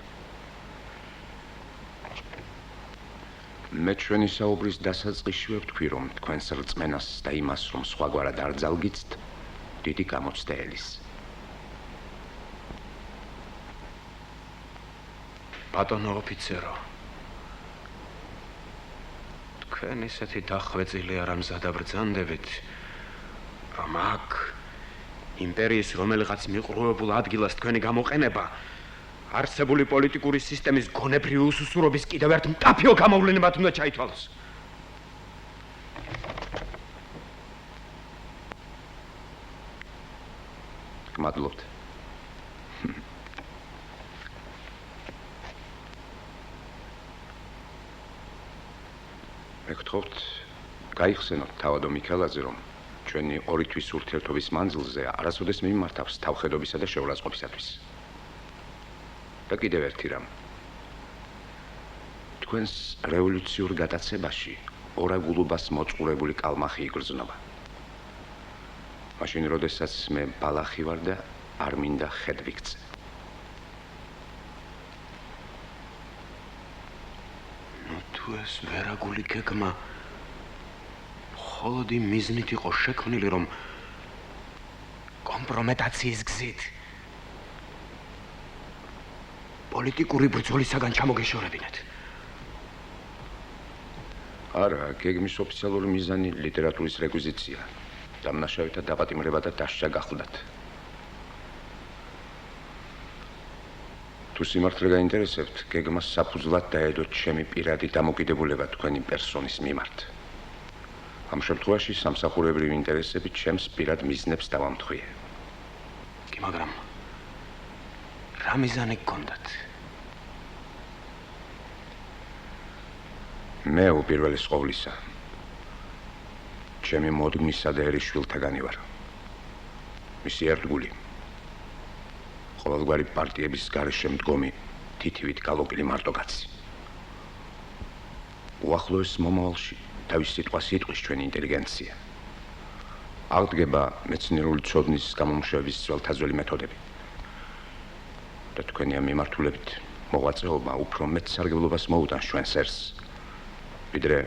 მე ჩვენი საუბრის დასაწყისშივე ვთქვი, რომ თქვენს რწმენას და იმას, რომ სხვაგვარად არ ძალგიცთ, დიდი გამოცდა ელის. ბატონო ოფიცერო, თქვენ ისეთი დახვეწილი არ ამზადაბრძანდებით, რომ აქ იმპერიის რომელიღაც მიყრუებულ ადგილას თქვენი გამოყენება არსებული პოლიტიკური სისტემის გონებრივი უსუსურობის კიდევ ერთ მტაფიო გამოვლენებად უნდა ჩაითვალოს. გმადლობთ. მე გთხოვთ, გაიხსენოთ თავადო მიქელაძე, რომ ჩვენი ორი თვის ურთიერთობის მანძილზე არასოდეს მიმართავს თავხედობისა და შეურაცხყოფისათვის. და კიდევ ერთი რამ. თქვენს რევოლუციურ გატაცებაში ორაგულობას მოწყურებული კალმახი იგრძნობა. მაშინ, როდესაც მე ბალახი ვარ და არ მინდა ხედ ვიქცე. ნუ თუ ეს ვერაგული გეგმა მხოლოდ იმ მიზნით იყო შექმნილი, რომ კომპრომეტაციის გზით პოლიტიკური ბრძოლისაგან ჩამოგეშორებინეთ. არა, გეგმის ოფიციალური მიზანი ლიტერატურის რეკვიზიცია. დამნაშავეთა დაპატიმრება და დასჯა გახლდათ. თუ სიმართლე გაინტერესებთ, გეგმას საფუძვლად დაედოთ ჩემი პირადი დამოკიდებულება თქვენი პერსონის მიმართ. ამ შემთხვევაში სამსახურებრივი ინტერესები ჩემს პირად მიზნებს დავამთხვიე. კი, მაგრამ რა მიზანი გქონდათ? მე უპირველეს ყოვლისა ჩემი მოდგმისა და ერისშვილთაგანი ვარ. მისი ერთგული. ყოველგვარი პარტიების გარეშე მდგომი თითივით გალობილი მარტოკაცი. უახლოეს მომავალში თავის სიტყვის ჩვენი ინტელიგენცია. აღდგება მეცნიერული ცოდნის გამომშვების ძველთაძველი მეთოდები. და თქვენი ამ მიმართულებით მოღვაწეობა უფრო მეტ სარგებლობას მოუტანს ჩვენს ერს, ვიდრე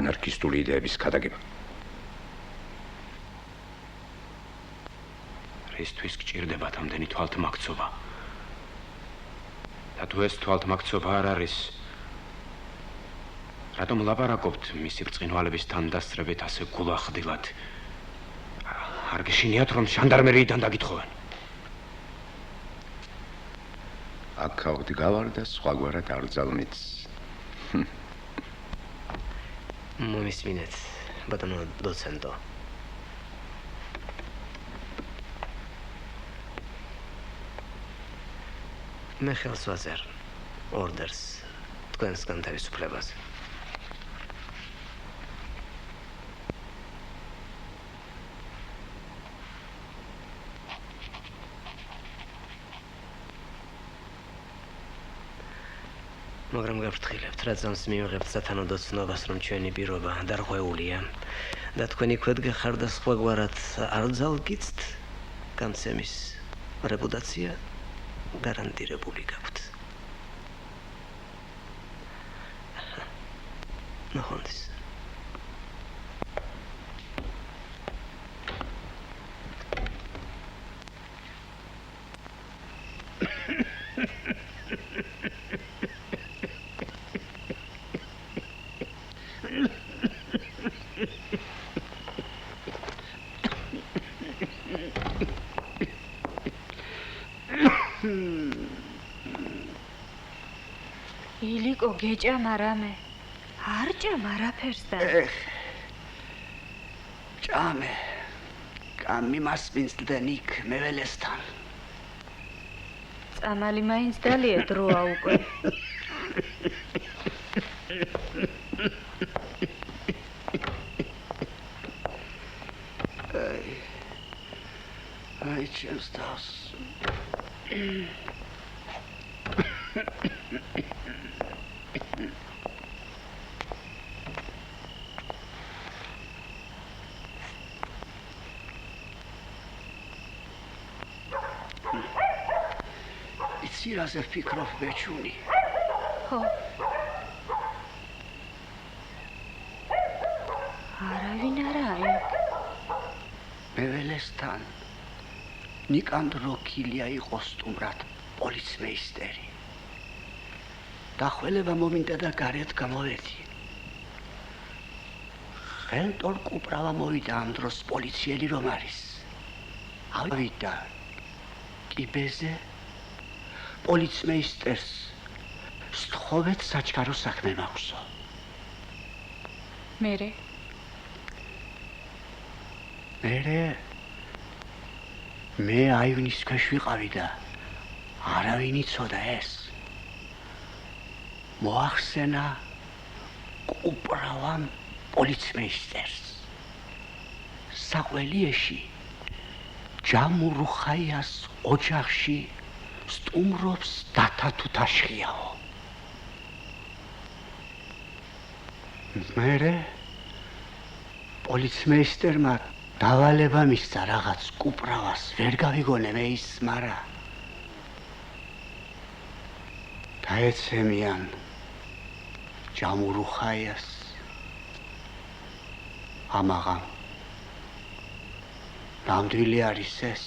ანარქისტული იდეების ქადაგება. რისთვის გჭირდებათ ამდენი თვალთმაქცობა? და თუ ეს თვალთმაქცობა არ არის, რატომ ლაპარაკობთ მისი ბრწყინვალების თანდასწრებით ასე გულახდილად? არ გეშინიათ, რომ ჟანდარმერიიდან დაგითხოვენ? აქ გავდი გავარ და სხვაგვარად არ ძალმიც. მომისმინეთ, ბატონო დოცენტო. მე ხელს ვაწერთ ორდერს თქვენს განთავისუფლებაზე. მაგრამ გაფრთხილებთ, რა ძამს მივიღებთ სათანადო ცნობას, რომ ჩვენი პირობა დარღვეულია და თქვენი ქვედგე ხარ და სხვაგვარად არ ძალგიცთ, განცემის რეპუტაცია გარანტირებული გაქვთ. ნახონდის. ილიკო გეჭამ არამე არ ჭამ არაფერს და ჭამე გამიმასპინძლდენ იქ მეველესთან წამალი მაინც დალია დროა უკვე აი ჩემს თავს იცი ფიქრობ ბეჭუნი ხო არავინ არაა მეველესთან ნიკანდროკილია იყო სტუმრად პოლიცმეისტერი დახველება მომინდა და გარეთ გამოვედი ხელტოლ კუპრავა მოვიდა ამ დროს პოლიციელი რომ არის ავიდა კიბეზე პოლიცმეისტერს სთხოვეთ საჩქარო საქმე მაქვსო მერე მე აივნის ქვეშ ვიყავი და არავინ იცოდა ეს მოახსენა კუპრავამ პოლიცმეისტერს საყველიეში ჯამურუხაიას ოჯახში სტუმრობს დათა თუთაშხიაო მერე პოლიცმეისტერმა დავალება მისცა რაღაც კუპრავას ვერ გავიგონე მე ის მარა დაეცემიან ჯამურუხაიას ამაღამ ნამდვილი არის ეს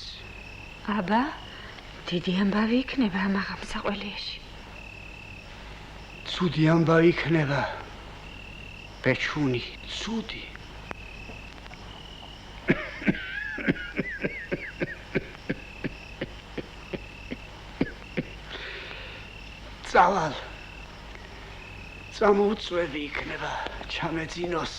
აბა დიდი ამბავი იქნება ამაღამ საყველიაში ცუდი ამბავი იქნება ბეჭუნი ცუდი წავალ წამოუწვევი იქნება ჩამეძინოს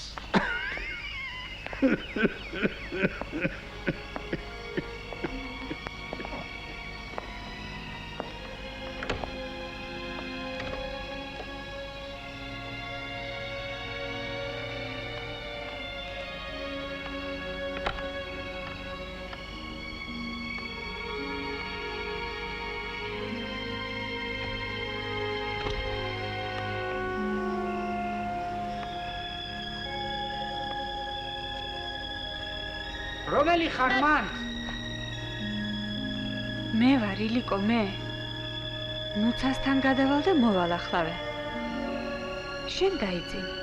რომელი ხარ მან? მე ვარ ილიკო მე. ნუცასთან გადავალ და მოვალ ახლავე. შენ დაიძინე.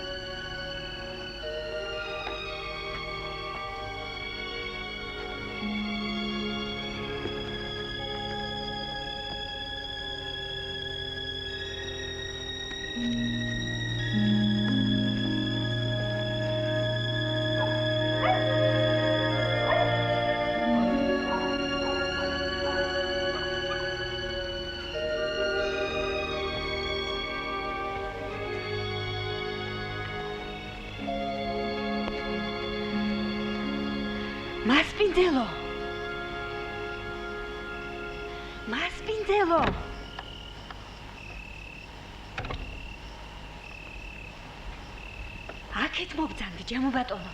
აქეთ მობძანდი, ჯამო ბატონო.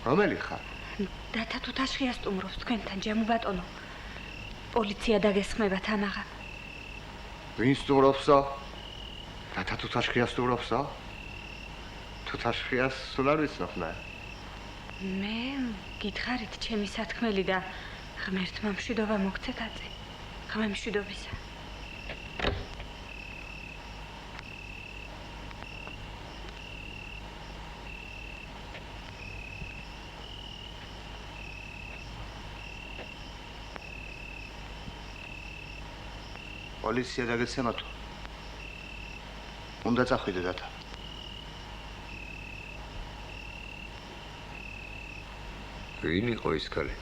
რომელი ხარ? დათა თუთაშხია სტუმრობს თქვენთან, ჯამო ბატონო. პოლიცია დაგესხმებათ ამაღა. ვინ სტუმრობსო? დათა თუთაშხია სტუმრობსო? თუთაშხიას სულ არ ვიცნობ. მე გითხარით ჩემი სათქმელი და ღმერთმა მშვიდობა მოგცეთ აწი. ღმე მშვიდობისა. პოლიცია დაგეცემა თუ? უნდა წახვიდე დათა. ვინ იყო ის ქალი?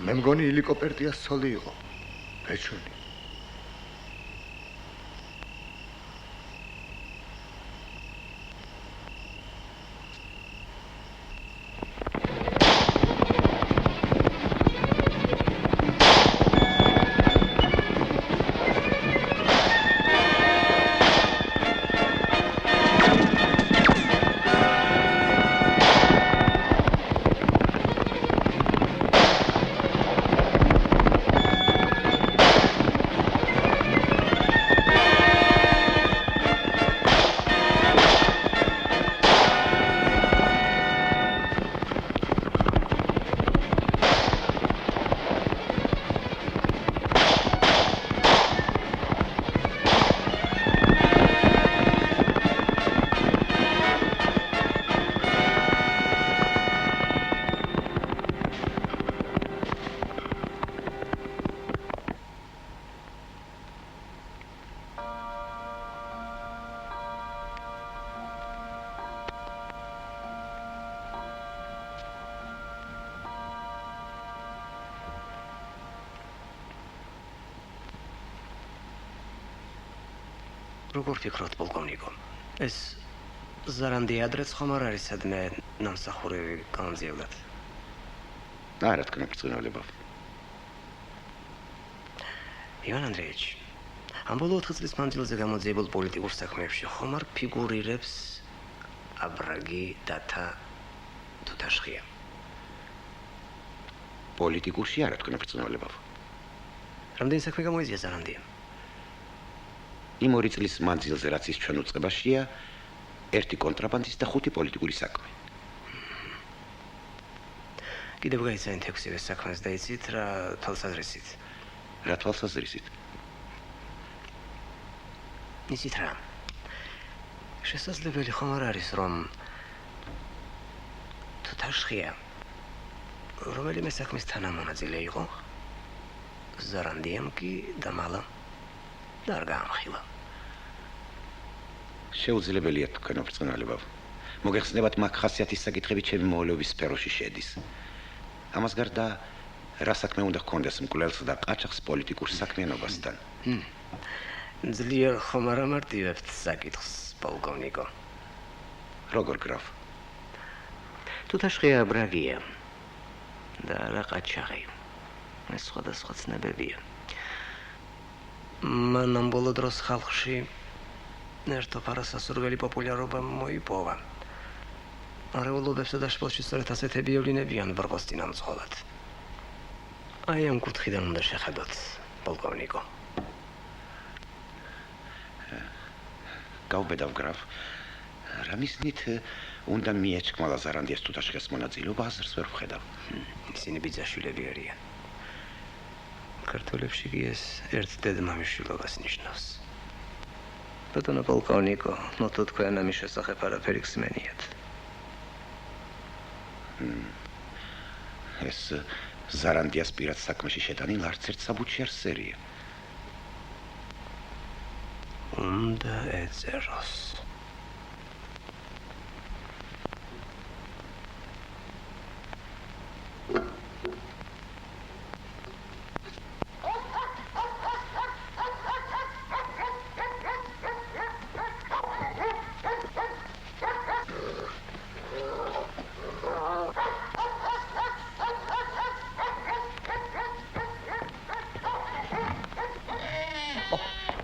მე მგონი ილიკო პერტიას ცოლი იყო. ბეჭვი. როგორ ფიქრობთ, პოლკოვნიკო? ეს ზარანდი ადრეც ხომ არ არის სადმე ნამსახურები გამომძიებდათ? არა, თქმა ბრწყინვალება. ივან ანდრეევიჩ, ამ ბოლო 4 წლის მანძილზე გამოძიებულ პოლიტიკურ საქმეებში ხომ არ ფიგურირებს აბრაგი დათა თუთაშხია? პოლიტიკურში არა, თქმა ბრწყინვალება. რამდენი საქმე გამოიზია ზარანდიამ? იმ 2 წლის მანძილზე რაც ის ჩვენ უწყებაშია, 1 კონტრაბანდის და 5 პოლიტიკური საქმე. კიდევ გაიცანით 6-ვე საქმეს და იცით რა თვალსაზრისით? რა თვალსაზრისით? იცით რა? შესაძლებელი ხომ არ არის, რომ თუთაშხია რომელიმე საქმის თანამონაწილე იყო? ზარანდიამ კი დამალა და არ გაამხილა. შეუძლებელია თქვენ ბრწყინვალება. მოგეხსენებათ მაგ ხასიათის საკითხები ჩემი მოვალეობის სფეროში შედის. ამას გარდა რა საქმე უნდა ჰქონდეს მკვლელს და ყაჩაღს პოლიტიკურ საქმიანობასთან? ძლიერ ხომ არ ამარტივებთ საკითხს, პოლკოვნიკო? როგორ გრაფ? თუთაშხია აბრაგია და რა ყაჩაღი. ეს სხვადასხვა ცნებებია. მან ამ ბოლო დროს ხალხში ერთო პარასასურველი პოპულარობა მოიპოვა. არეულობებსა და შპილში სწორედ ასეთები ევლინებიან ბრყოს წინამძღოლად. აი ამ კუთხიდან უნდა შეხედოთ, პოლკოვნიკო. გავბედავ გრაფ. რა მისნით უნდა მიეჩქმა ზარანდიას თუთაშხიას მონაწილეობა, აზრს ვერ ვხედავ. ისინი ბიძაშვილები არიან. ქართველებში კი ეს ერთ დედმამიშვილობას ნიშნავს. ბატონო პოლკოვნიკო, ნოტო თქვენ ამის შესახებ არაფერი გსმენიათ. ეს ზარანდიას პირად საქმეში შეტანილ არც ერთ საბუთში არ სერია. უნდა ეწეროს.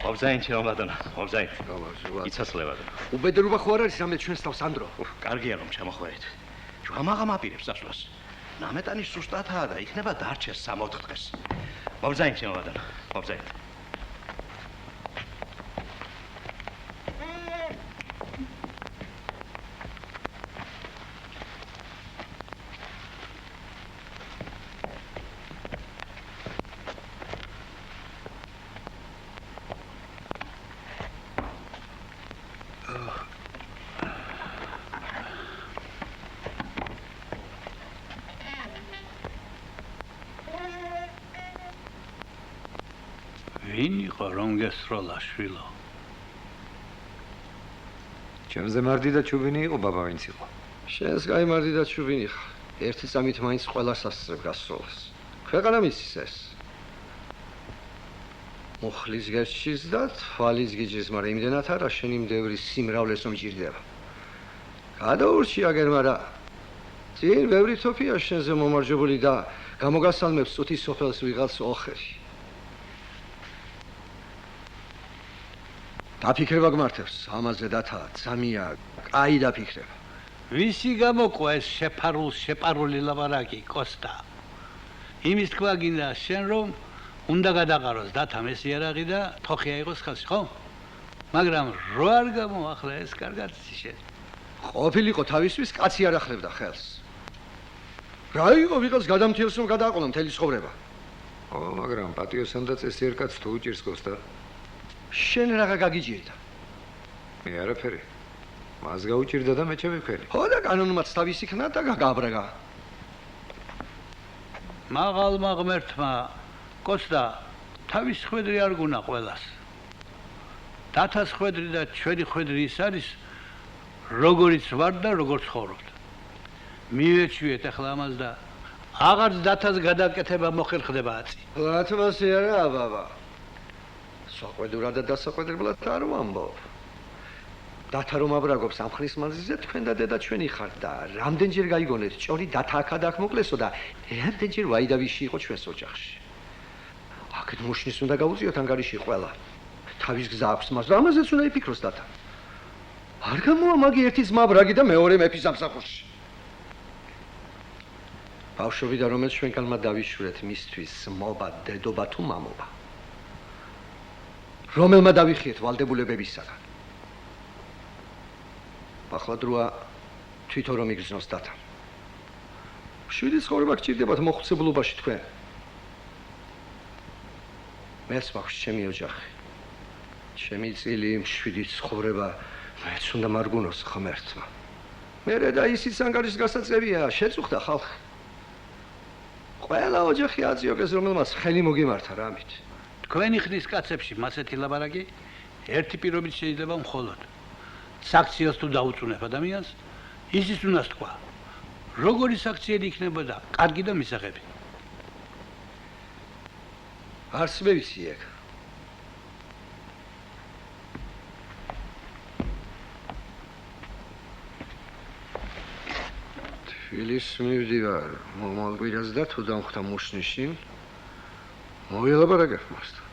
მობზაინ ჩემბატონა, მობზაინ. იცასლებად. უბედურობა ხო არ არის რამე ჩვენს თავს ანდრო? კარგია რომ ჩამოხვედით. ჯვამაღამ აპირებს დასვლას. ნამეტანი სუსტათაა და იქნება დარჩეს 3-4 დღეს. მობზაინ ჩემბატონა, მობზაინ. ვინ იყო რომ გესროლა შვილო? ჩემზე მარდი და ჩუბინი იყო ბაბა ვინც იყო. შენს გაიმარდი და ჩუბინი ხარ. ერთი წამით მაინც ყველას ასწრებ გასროლას. ქვეყანა მისის ეს. მოხლის გერჩის და თვალის გიჯის, მაგრამ იმდენად არა შენი მდევრის სიმრავლეს რომ ჭირდება. გადაურჩი აგერ, მაგრამ წინ ბევრი თოფია შენზე მომარჯვებული და გამოგასალმებს წუთის სოფელს ვიღალს ოხერი. დაფიქრება გმართებს, ამაზე დათა ძამია, კაი დაფიქრება. ვისი გამოყვა ეს შეპარული ლაპარაკი, კოსტა? იმის თქვა გინდა შენ რომ უნდა გადაყაროს დათა მესიარაღი და თოხი აიღოს ხელში, ხო? მაგრამ რო არ გამოახლა ეს კარგად შენ. ყოფილიყო თავისთვის კაცი არ ახლებდა ხელს. რა იყო ვიღაც გადამთილს რომ გადააყოლა მთელი ცხოვრება? ო, მაგრამ პატიოსან და წესიერ კაცს თუ უჭირს კოსტა? შენ რაღა გაგიჭირდა? მე არაფერი. მას გაუჭირდა და მე ჩემიფერი. ხო და კანონმაც თავისი ხნა და გააბრაგა. მაღალმა ღმერთმა კოსტა თავის ხვედრი არ გუნა ყველას. დათას ხვედრი და ჩვენი ხვედრი ის არის როგორიც ვარ და როგორ ცხოვრობთ. მივეჩვიეთ ახლა ამას და აღარც დათას გადაკეთება მოხერხდება აწი. ლათმასი არა ბაბა. საყვედურად და დასაყვედრებლად არ ვამბობ. დათა რომ აბრაგობს ამ ხნის მანძილზე თქვენ და დედა ჩვენი ხართ და რამდენჯერ გაიგონეთ ჭორი დათა აქ და აქ მოკლესო და რამდენჯერ ვაიდავიში იყო ჩვენს ოჯახში. აქეთ მოშნის უნდა გაუწიოთ ანგარიში ყველა. თავის გზა აქვს მას, რამაზეც უნდა იფიქროს დათა. არ გამოა მაგი ერთი ძმა ბრაგი და მეორე მეფის სამსახურში. ბავშვობიდან რომელიც ჩვენგანმა დავიშურეთ მისთვის მოვა დედობა თუ მამობა. რომელმა დავიხიეთ ვალდებულებებისაგან. ახლა დროა თვითონ რომ იგრძნოს დათა. შვიდი ცხოვრება გჭირდებათ მოხუცებულობაში თქვენ. მეც მაქვს ჩემი ოჯახი. ჩემი წილი შვიდი ცხოვრება მეც უნდა მარგუნოს ღმერთმა. მერე და ისიც ანგარიშის გასაწევია შეწუხდა ხალხი. ყველა ოჯახი აწიოკეს რომელმაც ხელი მოგიმართა რამით. თქვენი ხნის კაცებში მასეთი ლაპარაკი ერთი პირობით შეიძლება მხოლოდ საქციელს თუ დაუწუნებ ადამიანს, ისიც უნდა თქვა. როგორი საქციელი იქნებოდა, კარგი და მისაღები. არც მე ვიცი ეგ. თბილის მივდივარ, მომალგვირას და თუ დამხვდა მუშნიში, მოვილაპარაკებ მასთან.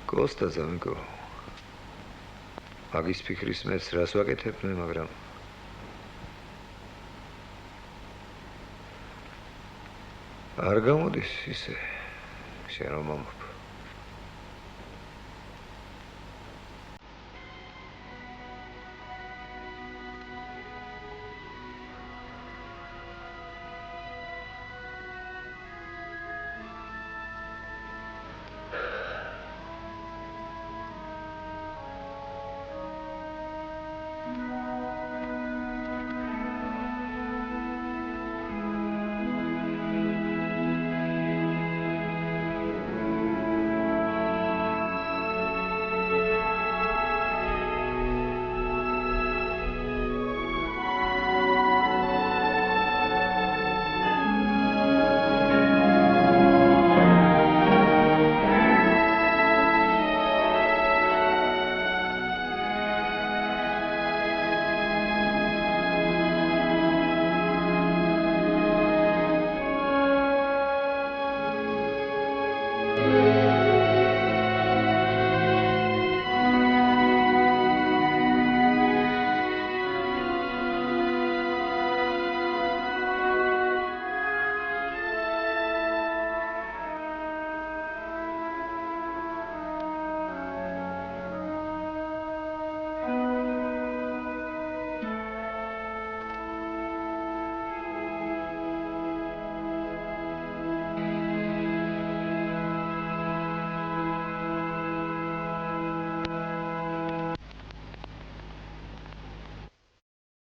კოსტა ზამიკო. მაგის ფიქრის მეც რას ვაკეთებ მე, მაგრამ არ გამოდის ისე შენ რომ მომობ.